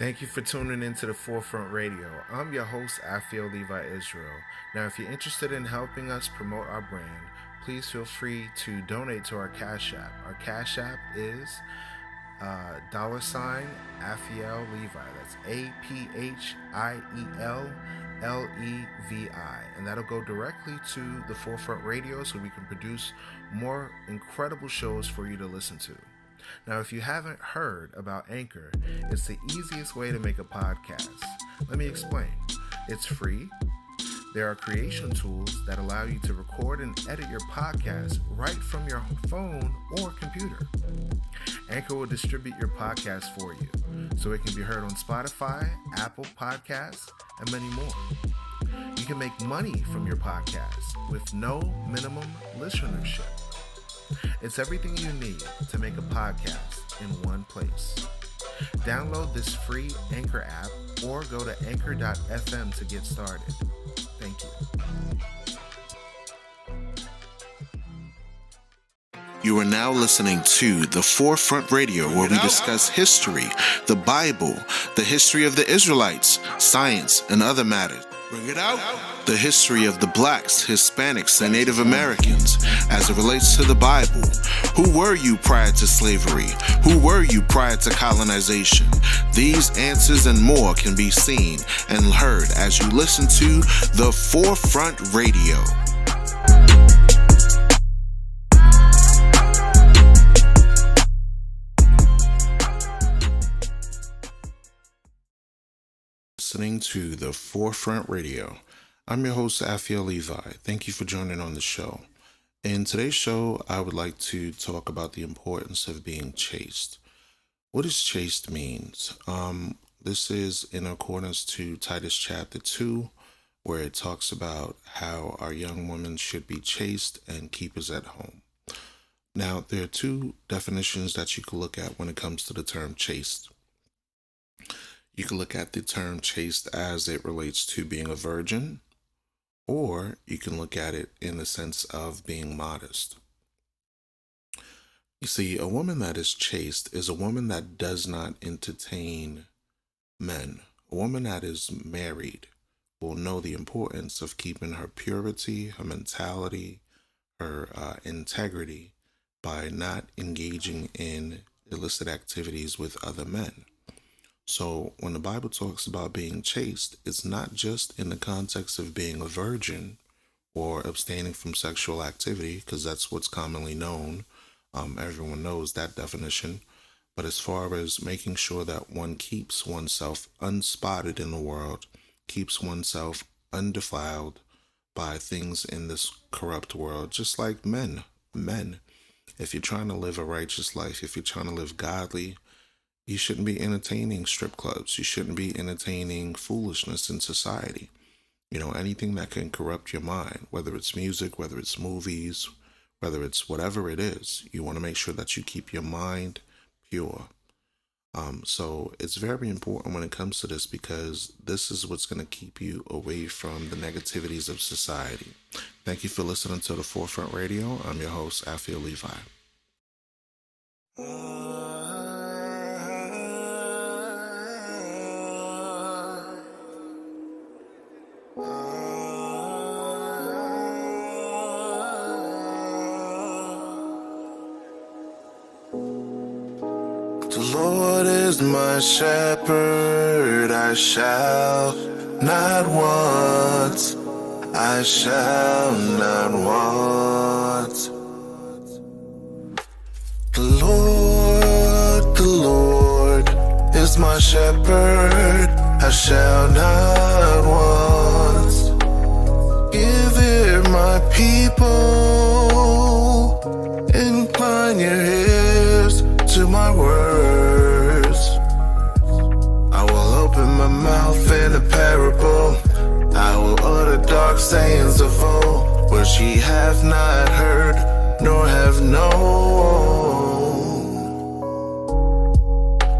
Thank you for tuning into the Forefront Radio. I'm your host, Afio Levi Israel. Now, if you're interested in helping us promote our brand, please feel free to donate to our Cash App. Our Cash App is $ Afiel Levi. That's APHIELLEVI. And that'll go directly to the Forefront Radio so we can produce more incredible shows for you to listen to. Now, if you haven't heard about Anchor, it's the easiest way to make a podcast. Let me explain. It's free. There are creation tools that allow you to record and edit your podcast right from your phone or computer. Anchor will distribute your podcast for you, so it can be heard on Spotify, Apple Podcasts, and many more. You can make money from your podcast with no minimum listenership. It's everything you need to make a podcast in one place. Download this free Anchor app or go to anchor.fm to get started. Thank you. You are now listening to The Forefront Radio, where we discuss history, the Bible, the history of the Israelites, science, and other matters. Bring it out. The history of the blacks, Hispanics, and Native Americans as it relates to the Bible. Who were you prior to slavery? Who were you prior to colonization? These answers and more can be seen and heard as you listen to The Forefront Radio. Listening to The Forefront Radio. I'm your host, Afiel Levi. Thank you for joining on the show. In today's show, I would like to talk about the importance of being chaste. What does chaste means? This is in accordance to Titus chapter 2, where it talks about how our young women should be chaste and keepers at home. Now, there are two definitions that you can look at when it comes to the term chaste. You can look at the term chaste as it relates to being a virgin, or you can look at it in the sense of being modest. You see, a woman that is chaste is a woman that does not entertain men. A woman that is married will know the importance of keeping her purity, her mentality, her integrity by not engaging in illicit activities with other men. So when the Bible talks about being chaste, it's not just in the context of being a virgin or abstaining from sexual activity, because that's what's commonly known. Everyone knows that definition. But as far as making sure that one keeps oneself unspotted in the world, keeps oneself undefiled by things in this corrupt world, just like men. If you're trying to live a righteous life, if you're trying to live godly, you shouldn't be entertaining strip clubs. You shouldn't be entertaining foolishness in society. Anything that can corrupt your mind, whether it's music, whether it's movies, whether it's whatever it is, you want to make sure that you keep your mind pure. So it's very important when it comes to this, because this is what's going to keep you away from the negativities of society. Thank you for listening to The Forefront Radio. I'm your host, Afiel Levi. The Lord is my shepherd, I shall not want, I shall not want. The Lord is my shepherd, I shall not want. Give ear, my people, incline your ears to my words. I will open my mouth in a parable. I will utter dark sayings of old, which ye have not heard, nor have known.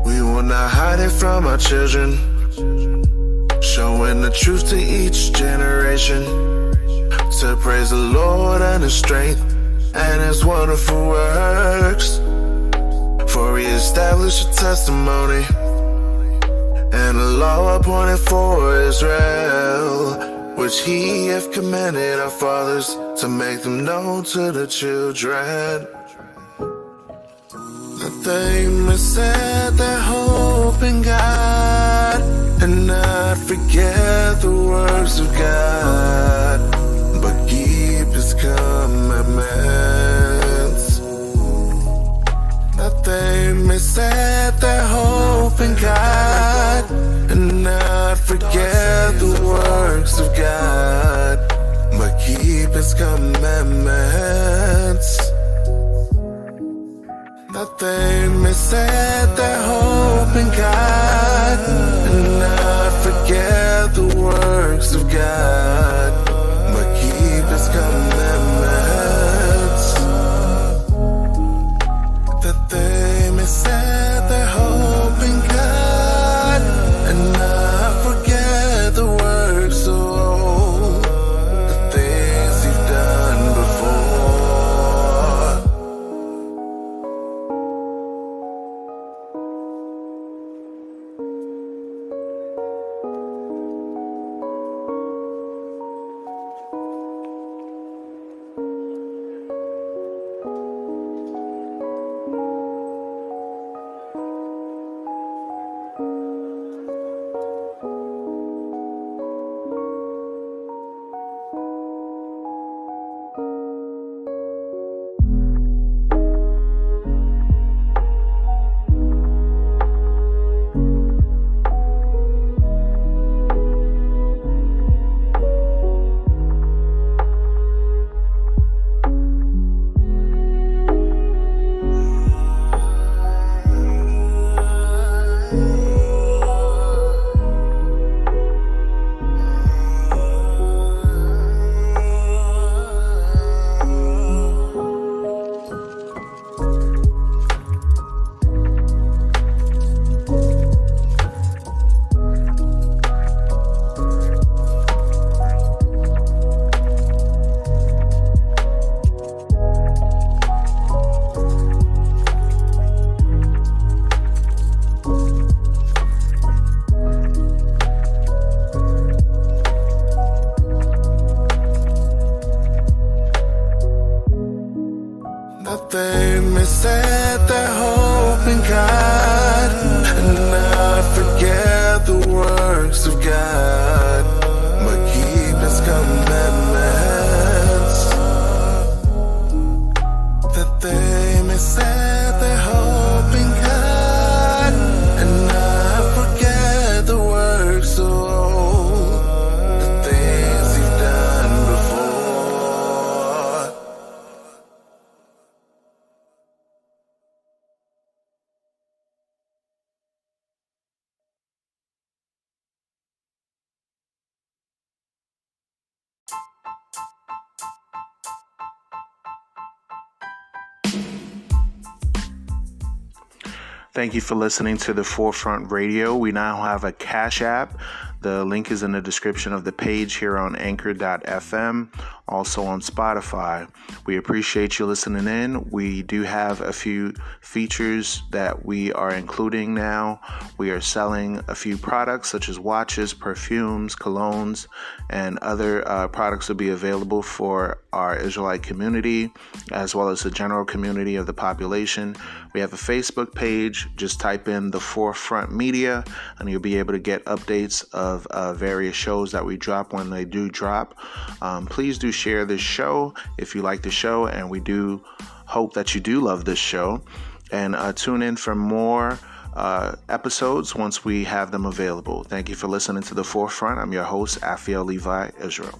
We will not hide it from our children, showing the truth to each generation, to praise the Lord and His strength and His wonderful works. For He established a testimony and a law appointed for Israel, which he hath commanded our fathers to make them known to the children, that they may set their hope in God and not forget the works of God, but keep his commandments. That they may set their hope in God and not forget the works of God, but keep his commandments. That they may set their hope in God and not forget the works of God, but keep his commandments. That they may set their hope in God and not forget the works of old, the things you've done before. That they may set their hope in God and not forget the works of God, but keep his commandments. That they may set their hope in God and not forget the works of old, the things you've done before. Thank you for listening to the Forefront Radio. We now have a Cash App. The link is in the description of the page here on anchor.fm, also on Spotify. We appreciate you listening in. We do have a few features that we are including now. We are selling a few products such as watches, perfumes, colognes, and other products will be available for our Israelite community as well as the general community of the population. We have a Facebook page. Just type in the Forefront Media and you'll be able to get updates of various shows that we drop when they do drop. Please do share this show if you like the show, and we do hope that you do love this show. And tune in for more episodes once we have them available. Thank you for listening to The Forefront. I'm your host, Afiel Levi Israel.